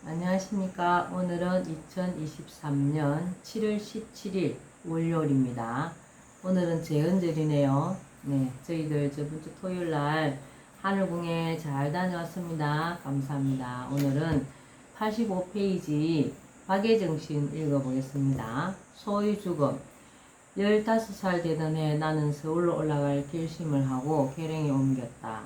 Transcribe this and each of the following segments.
안녕하십니까. 오늘은 2023년 7월 17일 월요일입니다. 오늘은 재헌절이네요. 네, 저희들 저번주 토요일날 하늘궁에 잘 다녀왔습니다. 감사합니다. 오늘은 85페이지 박예정신 읽어보겠습니다. 소위 죽음. 15살 되던 해 나는 서울로 올라갈 결심을 하고 계령에 옮겼다.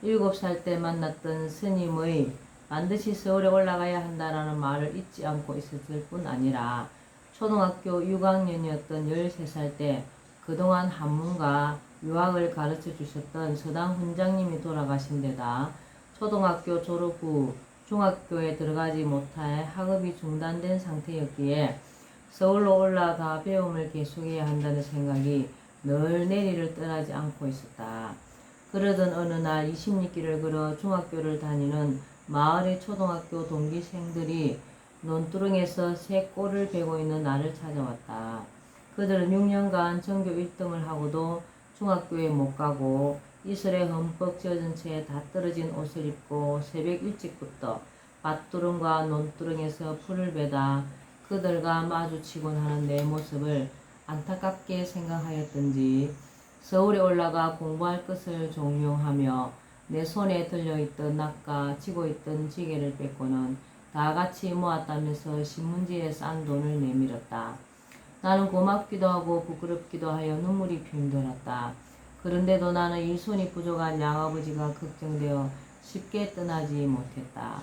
7살 때 만났던 스님의 반드시 서울에 올라가야 한다라는 말을 잊지 않고 있었을 뿐 아니라 초등학교 6학년이었던 13살 때 그동안 한문과 유학을 가르쳐 주셨던 서당 훈장님이 돌아가신 데다 초등학교 졸업 후 중학교에 들어가지 못해 학업이 중단된 상태였기에 서울로 올라가 배움을 계속해야 한다는 생각이 늘 내리를 떠나지 않고 있었다. 그러던 어느 날 20리길을 걸어 중학교를 다니는 마을의 초등학교 동기생들이 논두렁에서 새 꼴을 베고 있는 나를 찾아왔다. 그들은 6년간 전교 1등을 하고도 중학교에 못 가고 이슬에 흠뻑 젖은 채 다 떨어진 옷을 입고 새벽 일찍부터 밭두렁과 논두렁에서 풀을 베다 그들과 마주치곤 하는 내 모습을 안타깝게 생각하였던지 서울에 올라가 공부할 것을 종용하며 내 손에 들려있던 낫과 쥐고 있던 지게를 뺏고는 다 같이 모았다면서 신문지에 싼 돈을 내밀었다. 나는 고맙기도 하고 부끄럽기도 하여 눈물이 핑 돌았다. 그런데도 나는 일손이 부족한 양아버지가 걱정되어 쉽게 떠나지 못했다.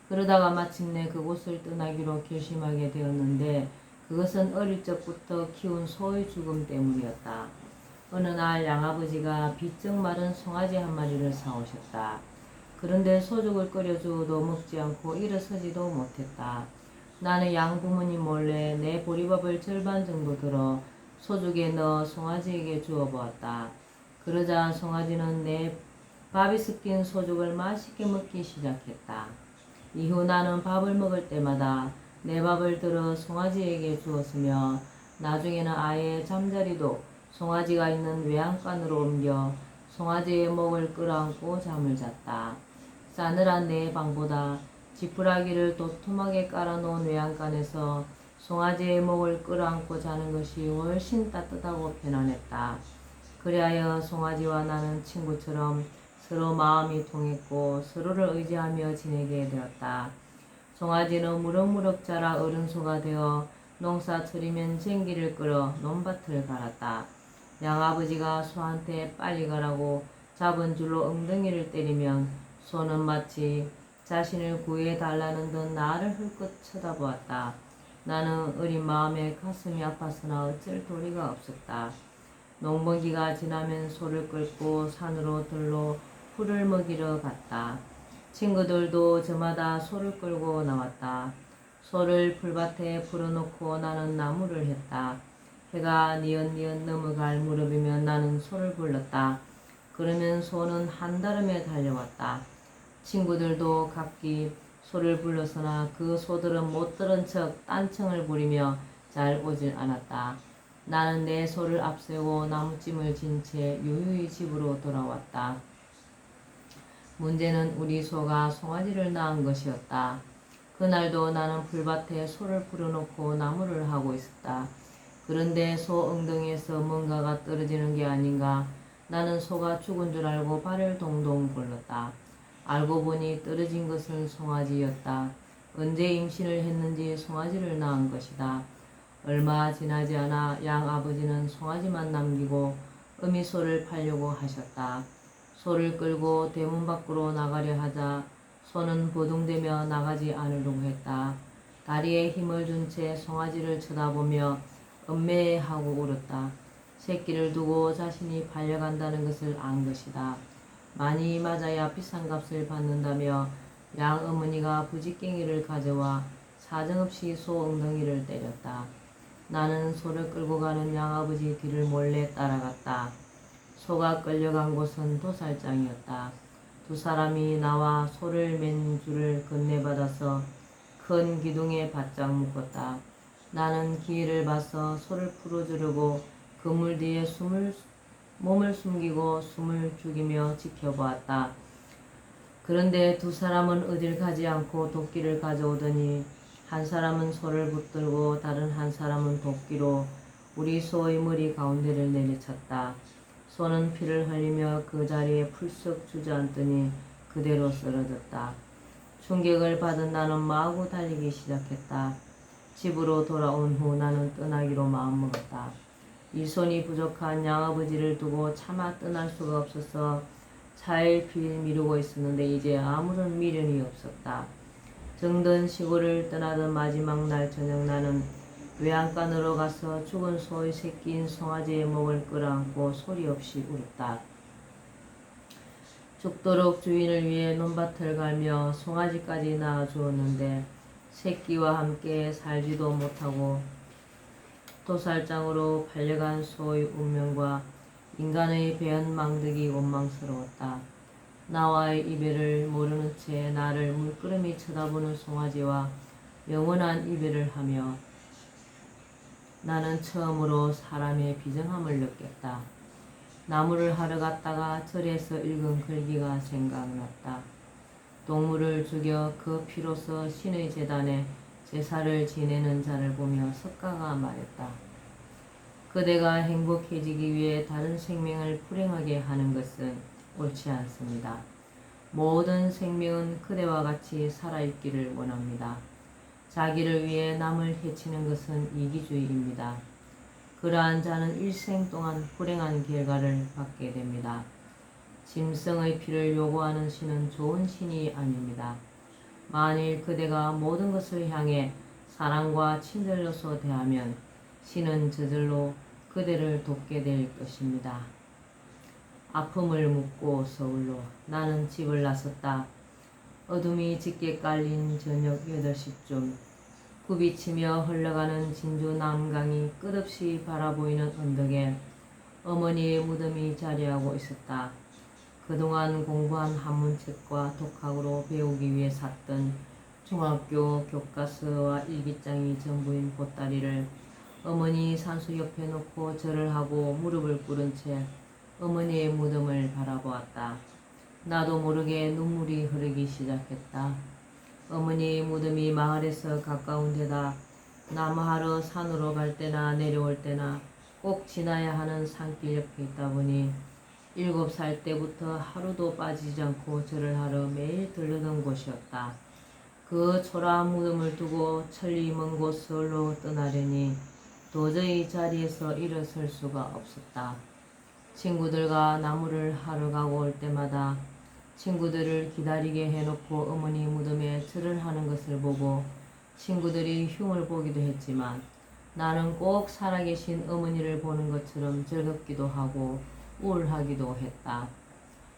그러다가 마침내 그곳을 떠나기로 결심하게 되었는데 그것은 어릴 적부터 키운 소의 죽음 때문이었다. 어느 날 양아버지가 비쩍 마른 송아지 한 마리를 사오셨다. 그런데 소죽을 끓여주어도 먹지 않고 일어서지도 못했다. 나는 양부모님 몰래 내 보리밥을 절반 정도 들어 소죽에 넣어 송아지에게 주어보았다. 그러자 송아지는 내 밥이 섞인 소죽을 맛있게 먹기 시작했다. 이후 나는 밥을 먹을 때마다 내 밥을 들어 송아지에게 주었으며 나중에는 아예 잠자리도 송아지가 있는 외양간으로 옮겨 송아지의 목을 끌어안고 잠을 잤다. 싸늘한 내 방보다 지푸라기를 도톰하게 깔아놓은 외양간에서 송아지의 목을 끌어안고 자는 것이 훨씬 따뜻하고 편안했다. 그리하여 송아지와 나는 친구처럼 서로 마음이 통했고 서로를 의지하며 지내게 되었다. 송아지는 무럭무럭 자라 어른소가 되어 농사철이면 쟁기를 끌어 논밭을 갈았다. 양아버지가 소한테 빨리 가라고 잡은 줄로 엉덩이를 때리면 소는 마치 자신을 구해달라는 듯 나를 흘끗 쳐다보았다. 나는 어린 마음에 가슴이 아파서나 어쩔 도리가 없었다. 농번기가 지나면 소를 끌고 산으로 들로 풀을 먹이러 갔다. 친구들도 저마다 소를 끌고 나왔다. 소를 풀밭에 풀어놓고 나는 나무를 했다. 해가 니엇니엇 넘어갈 무렵이면 나는 소를 불렀다. 그러면 소는 한달음에 달려왔다. 친구들도 각기 소를 불렀으나 그 소들은 못 들은 척 딴청을 부리며 잘 오질 않았다. 나는 내 소를 앞세우고 나무찜을 진 채 유유히 집으로 돌아왔다. 문제는 우리 소가 송아지를 낳은 것이었다. 그날도 나는 풀밭에 소를 풀어놓고 나무를 하고 있었다. 그런데 소 엉덩이에서 뭔가가 떨어지는 게 아닌가. 나는 소가 죽은 줄 알고 발을 동동 굴렀다. 알고 보니 떨어진 것은 송아지였다. 언제 임신을 했는지 송아지를 낳은 것이다. 얼마 지나지 않아 양아버지는 송아지만 남기고 어미 소를 팔려고 하셨다. 소를 끌고 대문 밖으로 나가려 하자 소는 버둥대며 나가지 않으려고 했다. 다리에 힘을 준 채 송아지를 쳐다보며 엄매 하고 울었다. 새끼를 두고 자신이 팔려간다는 것을 안 것이다. 많이 맞아야 비싼 값을 받는다며 양어머니가 부지깽이를 가져와 사정없이 소 엉덩이를 때렸다. 나는 소를 끌고 가는 양아버지 뒤를 몰래 따라갔다. 소가 끌려간 곳은 도살장이었다. 두 사람이 나와 소를 맨 줄을 건네받아서 큰 기둥에 바짝 묶었다. 나는 기회를 봐서 소를 풀어주려고 그물 뒤에 몸을 숨기고 숨을 죽이며 지켜보았다. 그런데 두 사람은 어딜 가지 않고 도끼를 가져오더니 한 사람은 소를 붙들고 다른 한 사람은 도끼로 우리 소의 머리 가운데를 내리쳤다. 소는 피를 흘리며 그 자리에 풀썩 주저앉더니 그대로 쓰러졌다. 충격을 받은 나는 마구 달리기 시작했다. 집으로 돌아온 후 나는 떠나기로 마음먹었다. 일손이 부족한 양아버지를 두고 차마 떠날 수가 없어서 차일피일 미루고 있었는데 이제 아무런 미련이 없었다. 정든 시골을 떠나던 마지막 날 저녁 나는 외양간으로 가서 죽은 소의 새끼인 송아지의 목을 끌어안고 소리 없이 울었다. 죽도록 주인을 위해 논밭을 갈며 송아지까지 낳아주었는데 새끼와 함께 살지도 못하고 도살장으로 팔려간 소의 운명과 인간의 배은망덕이 원망스러웠다. 나와의 이별을 모르는 채 나를 물끄러미 쳐다보는 송아지와 영원한 이별을 하며 나는 처음으로 사람의 비정함을 느꼈다. 나무를 하러 갔다가 절에서 읽은 글귀가 생각났다. 동물을 죽여 그 피로서 신의 제단에 제사를 지내는 자를 보며 석가가 말했다. 그대가 행복해지기 위해 다른 생명을 불행하게 하는 것은 옳지 않습니다. 모든 생명은 그대와 같이 살아있기를 원합니다. 자기를 위해 남을 해치는 것은 이기주의입니다. 그러한 자는 일생 동안 불행한 결과를 받게 됩니다. 짐승의 피를 요구하는 신은 좋은 신이 아닙니다. 만일 그대가 모든 것을 향해 사랑과 친절로서 대하면 신은 저절로 그대를 돕게 될 것입니다. 아픔을 묻고 서울로 나는 집을 나섰다. 어둠이 짙게 깔린 저녁 8시쯤 굽이치며 흘러가는 진주 남강이 끝없이 바라보이는 언덕에 어머니의 무덤이 자리하고 있었다. 그동안 공부한 한문책과 독학으로 배우기 위해 샀던 중학교 교과서와 일기장이 전부인 보따리를 어머니 산수 옆에 놓고 절을 하고 무릎을 꿇은 채 어머니의 무덤을 바라보았다. 나도 모르게 눈물이 흐르기 시작했다. 어머니의 무덤이 마을에서 가까운 데다 나무하러 산으로 갈 때나 내려올 때나 꼭 지나야 하는 산길 옆에 있다 보니 7살 때부터 하루도 빠지지 않고 절을 하러 매일 들르던 곳이었다. 그 초라한 무덤을 두고 천리 먼 곳 서울로 떠나려니 도저히 자리에서 일어설 수가 없었다. 친구들과 나무를 하러 가고 올 때마다 친구들을 기다리게 해놓고 어머니 무덤에 절을 하는 것을 보고 친구들이 흉을 보기도 했지만 나는 꼭 살아계신 어머니를 보는 것처럼 즐겁기도 하고 우울하기도 했다.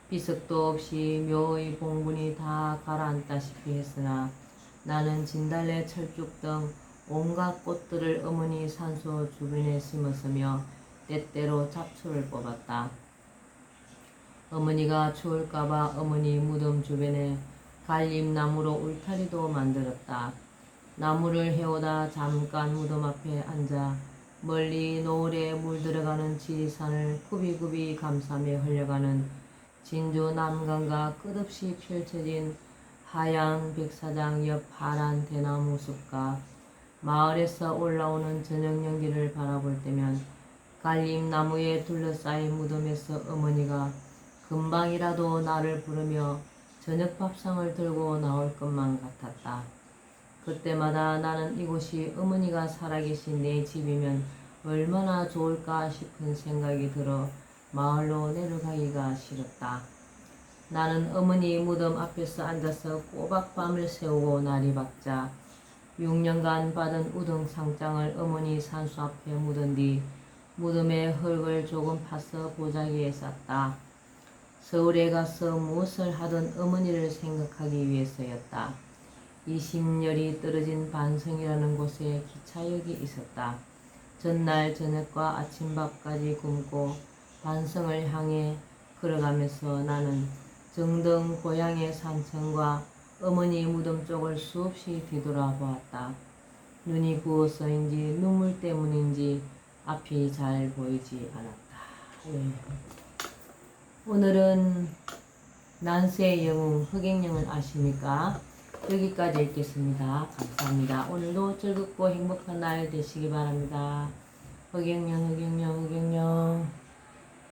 비석도 없이 묘의 봉분이 다 가라앉다시피 했으나 나는 진달래, 철쭉 등 온갖 꽃들을 어머니 산소 주변에 심었으며 때때로 잡초를 뽑았다. 어머니가 추울까봐 어머니 무덤 주변에 갈림나무로 울타리도 만들었다. 나무를 해오다 잠깐 무덤 앞에 앉아 멀리 노을에 물들어가는 지리산을 굽이굽이 감싸며 흘러가는 진주 남강과 끝없이 펼쳐진 하얀 백사장 옆 파란 대나무 숲과 마을에서 올라오는 저녁 연기를 바라볼 때면 갈림나무에 둘러싸인 무덤에서 어머니가 금방이라도 나를 부르며 저녁 밥상을 들고 나올 것만 같았다. 그때마다 나는 이곳이 어머니가 살아계신 내 집이면 얼마나 좋을까 싶은 생각이 들어 마을로 내려가기가 싫었다. 나는 어머니 무덤 앞에서 앉아서 꼬박 밤을 새우고 날이 밝자 6년간 받은 우등상장을 어머니 산수 앞에 묻은 뒤 무덤에 흙을 조금 파서 보자기에 쌌다. 서울에 가서 무엇을 하든 어머니를 생각하기 위해서였다. 20열이 떨어진 반성이라는 곳에 기차역이 있었다. 전날 저녁과 아침밥까지 굶고 반성을 향해 걸어가면서 나는 정든 고향의 산천과 어머니 무덤 쪽을 수없이 뒤돌아보았다. 눈이 부어서인지 눈물 때문인지 앞이 잘 보이지 않았다. 네. 오늘은 난세의 영웅 흑행령은 아십니까? 여기까지 읽겠습니다. 감사합니다. 오늘도 즐겁고 행복한 날 되시기 바랍니다. 흑행령 흑행령 흑행령